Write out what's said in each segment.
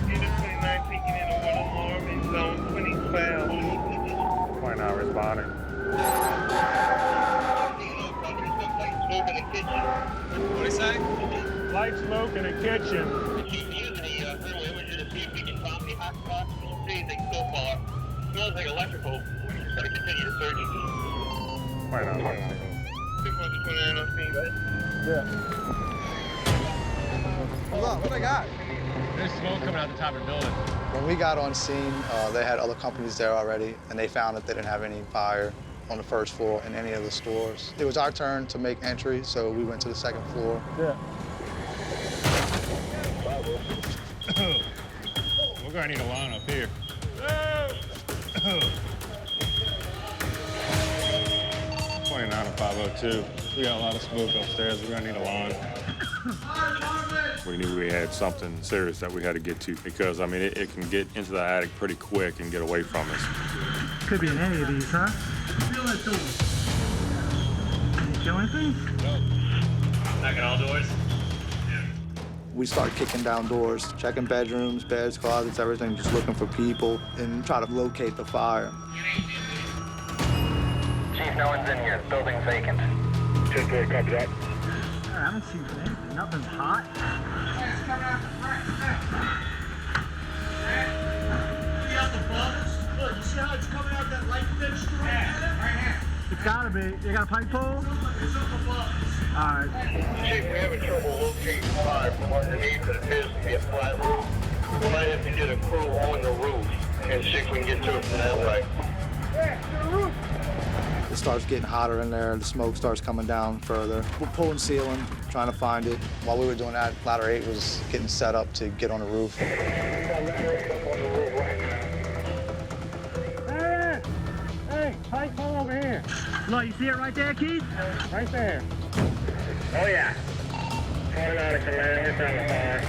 Unit 29 peeking in a one alarm in zone 2012. 29 responding. Smoke in the kitchen. What do you say? Light smoke in the kitchen. She's using the thermal imager to see if we can find the hot spots. We don't see anything so far. Smells like electrical. We're going to continue the search. 29. 229 on scene, right? Yeah. Hold on, what I got? There's smoke coming out the top of the building. When we got on scene, they had other companies there already, and they found that they didn't have any fire on the first floor in any of the stores. It was our turn to make entry, so we went to the second floor. Yeah. We're gonna need a line up here. 29 and 502. We got a lot of smoke upstairs. We're gonna need a line. We knew we had something serious that we had to get to because, I mean, it can get into the attic pretty quick and get away from us. Could be in any of these, huh? Feel that door. Did you kill anything? No. Knocking all doors? We started kicking down doors, checking bedrooms, beds, closets, everything, just looking for people and try to locate the fire. Chief, no one's in here. Building's vacant. 10-4, copy that. I haven't seen anything. Nothing's hot. See out the bubbles? Look, you see how it's coming out that light fixture right there? Right here. It's gotta be. You got a pipe pole? It's up above. All right. Chief, we're having trouble locating fire from underneath. It appears to be a flat roof. We might have to get a crew on the roof and see if we can get to it from that way. It starts getting hotter in there, the smoke starts coming down further. We're pulling ceiling, trying to find it. While we were doing that, Ladder 8 was getting set up to get on the roof. Hey, pipe pole over here. Look, you see it right there, Keith? Right there. Oh, yeah. 29 to command, hit down the fire.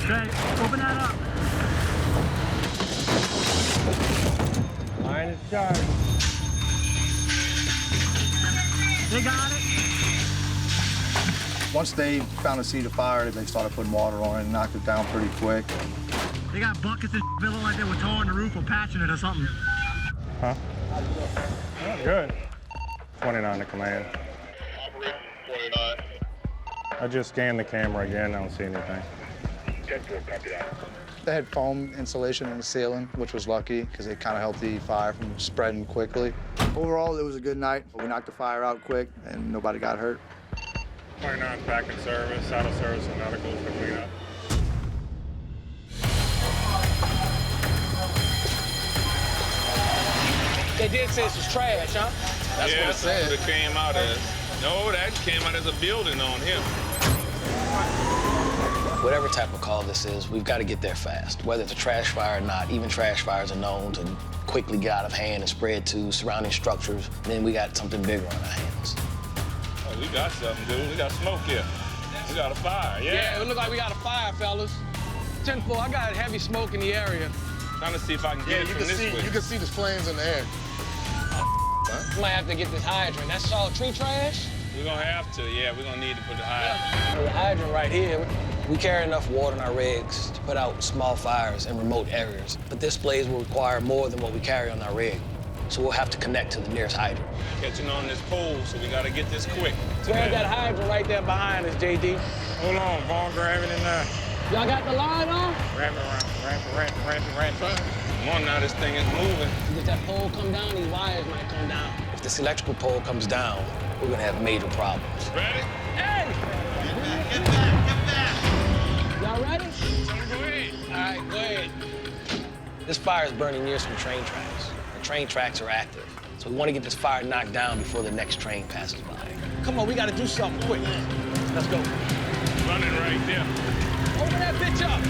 Great. Open that up. Line is charged. They got it. Once they found a seat of fire, they started putting water on it and knocked it down pretty quick. They got buckets and it looked like they were towing the roof or patching it or something. Huh? Oh, good. 29 to command. Operation 29. I just scanned the camera again. I don't see anything. 10-4, copy that. They had foam insulation in the ceiling, which was lucky because it kind of helped the fire from spreading quickly. Overall, it was a good night. We knocked the fire out quick and nobody got hurt. 29's back in service, out of service and medicals for cleanup. They did say this was trash, huh? That's what it said. That's what it came out as. No, it actually came out as a building on him. Whatever type of call this is, we've got to get there fast. Whether it's a trash fire or not, even trash fires are known to quickly get out of hand and spread to surrounding structures. Then we got something bigger on our hands. Oh, we got something, dude. We got smoke here. We got a fire, Yeah, it look like we got a fire, fellas. 10-4, I got heavy smoke in the area. Trying to see if I can get it from this way. You can see the flames in the air. We might have to get this hydrant. That's all tree trash? We're gonna have to, yeah. We're gonna need to put the hydrant. The hydrant right here, we carry enough water in our rigs to put out small fires in remote areas. But this blaze will require more than what we carry on our rig. So we'll have to connect to the nearest hydrant. Catching on this pole, so we gotta get this quick. Grab that hydrant right there behind us, JD. Hold on, Vaughn, grab it in there. Y'all got the line on? Wrap it around. Come on now, this thing is moving. If that pole come down, these wires might come down. If this electrical pole comes down, we're gonna have major problems. Ready? Hey! Get back. Y'all ready? Go ahead. All right, go ahead. This fire is burning near some train tracks. The train tracks are active. So we want to get this fire knocked down before the next train passes by. Come on, we gotta do something quick. Let's go. Running right there. Open that bitch up.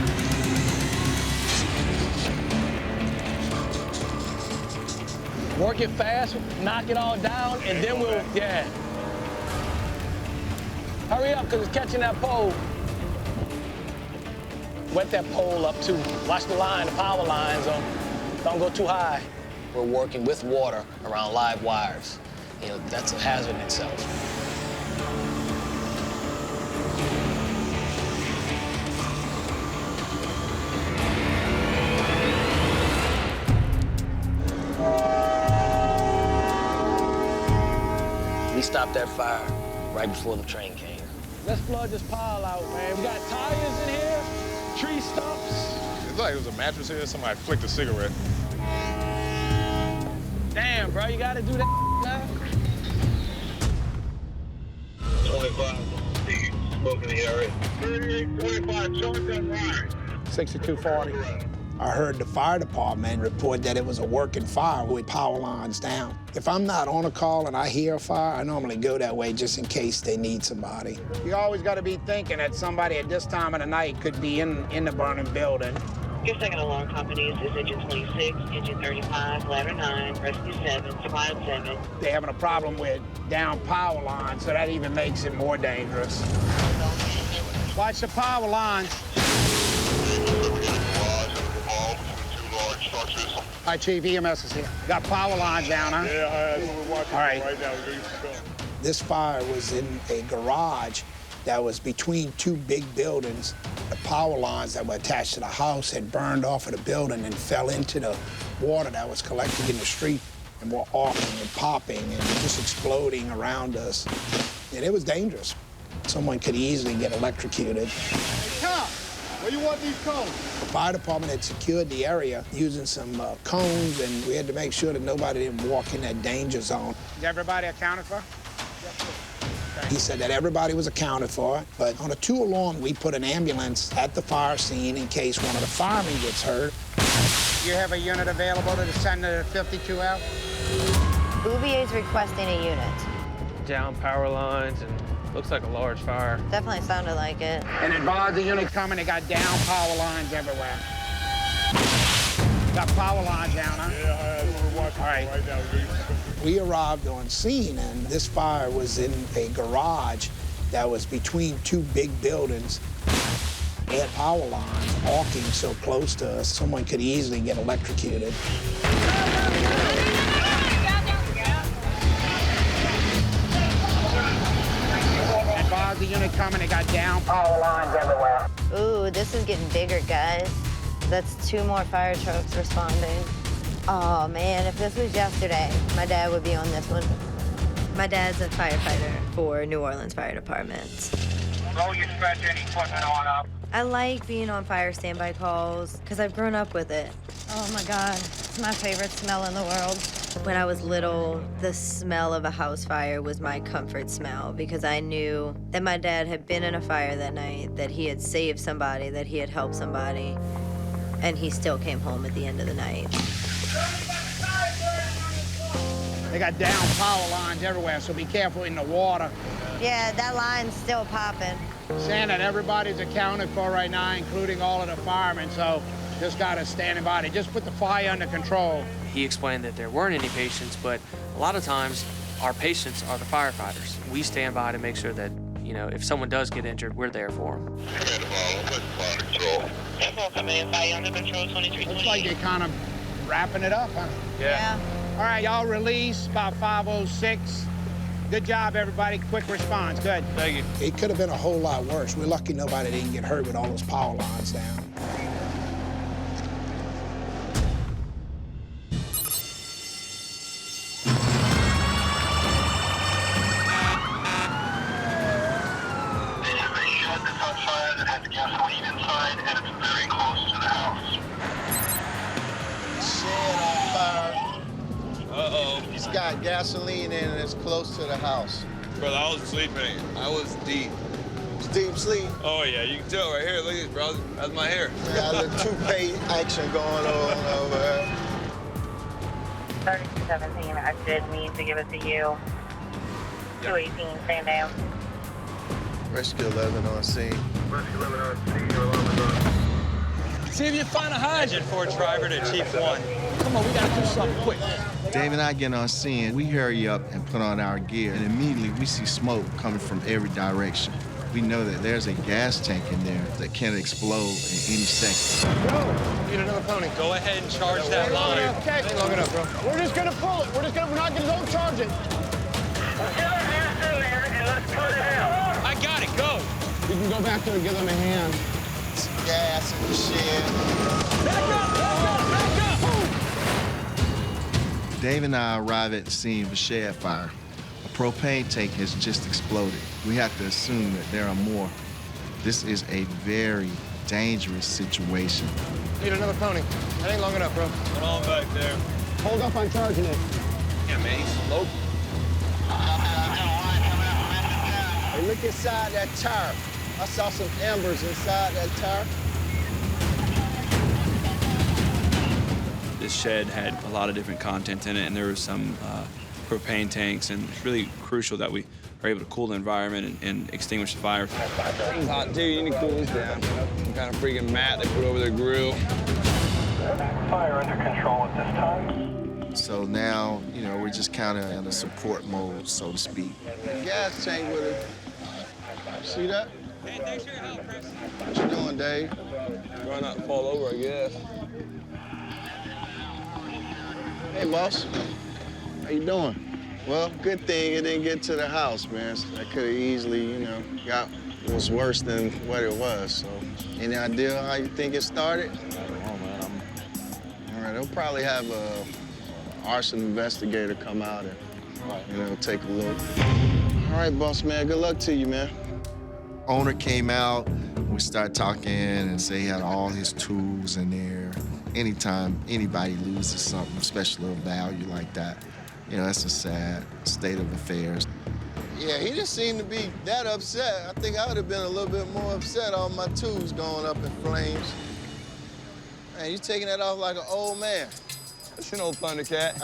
Work it fast, knock it all down, and then we'll, yeah. Hurry up, because it's catching that pole. Wet that pole up, too. Watch the line, the power lines. Don't go too high. We're working with water around live wires. You know, that's a hazard in itself. We stopped that fire right before the train came. Let's flood this pile out, man. We got tires in here, tree stumps. It looked like it was a mattress here. Somebody flicked a cigarette. Damn, bro, you gotta do that now. 25 feet, smoke in the area. 3825, shotgun line. 6240. I heard the fire department report that it was a working fire with power lines down. If I'm not on a call and I hear a fire, I normally go that way just in case they need somebody. You always got to be thinking that somebody at this time of the night could be in the burning building. Your second alarm companies is engine 26, engine 35, ladder 9, rescue 7, slide 7. They're having a problem with down power lines, so that even makes it more dangerous. Watch the power lines. All right, Chief, EMS is here. Got power lines down, huh? Yeah, we're watching all right. right now. We're going. This fire was in a garage that was between two big buildings. The power lines that were attached to the house had burned off of the building and fell into the water that was collecting in the street and were arcing and popping and just exploding around us. And it was dangerous. Someone could easily get electrocuted. Hey, Tom, where you want these cones? The fire department had secured the area using some cones, and we had to make sure that nobody didn't walk in that danger zone. Is everybody accounted for? He said that everybody was accounted for, but on a 2-alarm, we put an ambulance at the fire scene in case one of the firemen gets hurt. You have a unit available to send the 52 out? Bouvier is requesting a unit. Down power lines and looks like a large fire. Definitely sounded like it. And advise the unit coming, they got down power lines everywhere. Got power lines down, huh? Yeah, we're watching right now. We arrived on scene, and this fire was in a garage that was between two big buildings. They had power lines arcing so close to us, someone could easily get electrocuted. Advise the unit coming, they got down power lines everywhere. Ooh, this is getting bigger, guys. That's 2 more fire trucks responding. Oh, man, if this was yesterday, my dad would be on this one. My dad's a firefighter for New Orleans Fire Department. Roll your stretcher and equipment on up. I like being on fire standby calls because I've grown up with it. Oh, my God. It's my favorite smell in the world. When I was little, the smell of a house fire was my comfort smell because I knew that my dad had been in a fire that night, that he had saved somebody, that he had helped somebody, and he still came home at the end of the night. They got down power lines everywhere, so be careful in the water. Yeah, that line's still popping. Saying that everybody's accounted for right now, including all of the firemen, so just got us standing by. They just put the fire under control. He explained that there weren't any patients, but a lot of times our patients are the firefighters. We stand by to make sure that, you know, if someone does get injured, we're there for them. Coming in, fire under control, 2328. Looks like they're kind of wrapping it up, huh? Yeah. All right, y'all release about 5:06. Good job, everybody. Quick response. Good. Thank you. It could have been a whole lot worse. We're lucky nobody didn't get hurt with all those power lines down. It's got gasoline in it and it's close to the house. Brother, I was sleeping. I was deep. It's deep sleep. Oh, yeah, you can tell right here. Look at this, brother. That's my hair. We got a little toupee action going on over here. 3217, I did need to give it to you. 218, stand down. Rescue 11 on scene. Rescue 11 on scene, your alarm is on. See if you find a hydrant. 4 driver to Chief 1. Come on, we gotta do something quick. Dave and I get on scene. We hurry up and put on our gear, and immediately we see smoke coming from every direction. We know that there's a gas tank in there that can explode in any second. Need another pony. Go ahead and charge that line. Okay. Look it up, bro. We're just gonna pull it. We're not gonna charge it. I got it. Go. We can go back there and give them a hand. Some gas in the shed. Back up! Back up! Dave and I arrive at the scene of a shed fire. A propane tank has just exploded. We have to assume that there are more. This is a very dangerous situation. Need another pony. That ain't long enough, bro. Hold on back there. Hold up on charging it. Yeah, man, he's slow. Hey, look inside that tire. I saw some embers inside that tire. This shed had a lot of different content in it, and there was some propane tanks, and it's really crucial that we are able to cool the environment and extinguish the fire. It's hot, too. You need to cool this down. Some kind of freaking mat they put over their grill. Fire under control at this time. So now, you know, we're just kind of in a support mode, so to speak. Gas tank with it. See that? Hey, thanks for your help, Chris. What you doing, Dave? Trying not to fall over, I guess. Hey, boss. How you doing? Well, good thing it didn't get to the house, man. I could have easily, you know, was worse than what it was. So, any idea how you think it started? I don't know, man. All right, they'll probably have a arson investigator come out and, you know, take a look. All right, boss man. Good luck to you, man. Owner came out, we started talking and say he had all his tools in there. Anytime anybody loses something, especially of value like that, you know, that's a sad state of affairs. Yeah, he didn't seem to be that upset. I think I would have been a little bit more upset, all my tools going up in flames. Man, you taking that off like an old man. That's an old Thundercat.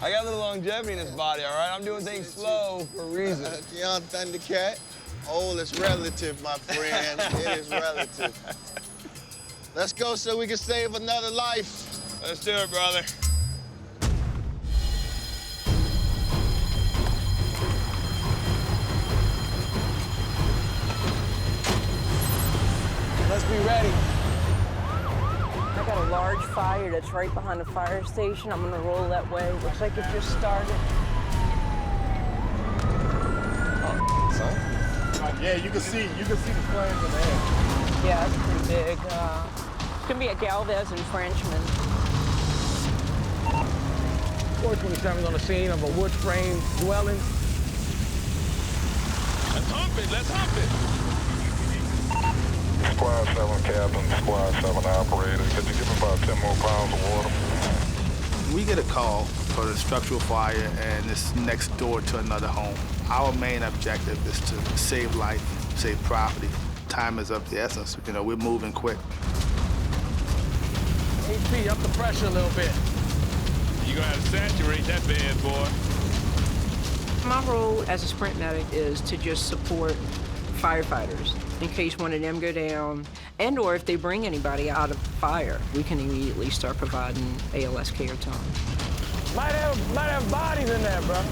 I got a little longevity in this body, all right? I'm doing things slow for a reason. Young Thundercat. Old is relative, my friend. It is relative. Let's go so we can save another life. Let's do it, brother. Let's be ready. I got a large fire that's right behind the fire station. I'm gonna roll that way. Looks like it just started. Yeah, you can see the flames in the air. Yeah, it's pretty big. It's gonna be a Galvez and Frenchman. 427's on the scene of a wood frame dwelling. Let's hump it, let's hump it. Squad 7 captain, squad 7 operator. Could you give me about 10 more pounds of water? We get a call for a structural fire and it's next door to another home. Our main objective is to save life, save property. Time is of the essence. You know, we're moving quick. HP, up the pressure a little bit. You're gonna have to saturate that bad boy. My role as a sprint medic is to just support firefighters in case one of them go down, and or if they bring anybody out of fire, we can immediately start providing ALS care to them. Might have bodies in there, bro.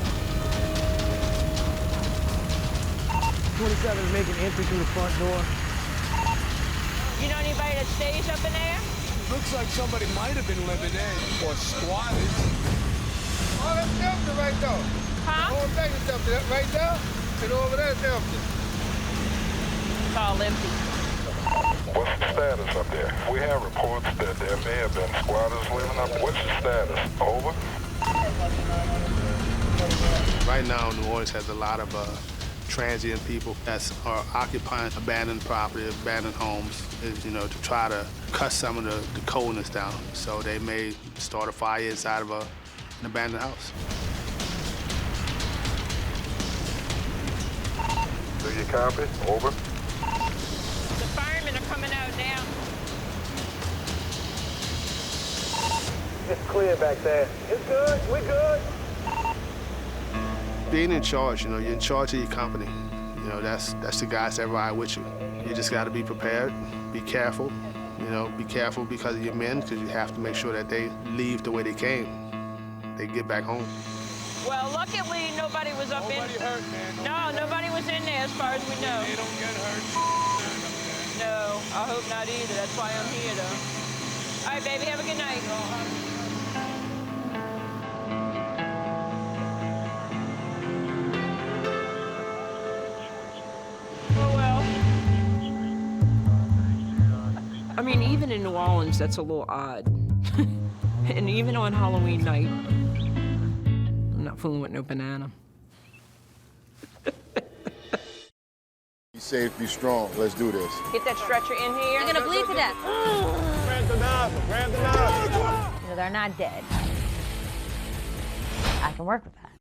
27 is making entry through the front door. You know anybody that stays up in there? Looks like somebody might have been living in or squatted. Oh, that's empty right there. Huh? The whole thing is empty. Right there and over there is empty. It's all empty. What's the status up there? We have reports that there may have been squatters living up. What's the status? Over? Right now, New Orleans has a lot of transient people that are occupying abandoned property, abandoned homes, you know, to try to cut some of the coldness down. So they may start a fire inside of an abandoned house. Do you copy? Over? The firemen are coming out now. It's clear back there. It's good. We're good. Being in charge, you know, you're in charge of your company. You know, that's the guys that ride with you. You just got to be prepared, be careful. You know, be careful because of your men, because you have to make sure that they leave the way they came. They get back home. Well, luckily nobody was up in. Nobody hurt, man. No, nobody was in there as far as we know. They don't get hurt. No, I hope not either. That's why I'm here, though. All right, baby, have a good night. I mean, even in New Orleans, that's a little odd. And even on Halloween night, I'm not fooling with no banana. safe, be strong. Let's do this. Get that stretcher in here. You're gonna bleed to death. Grab the nozzle, grab the nozzle. You know, they're not dead. I can work with that.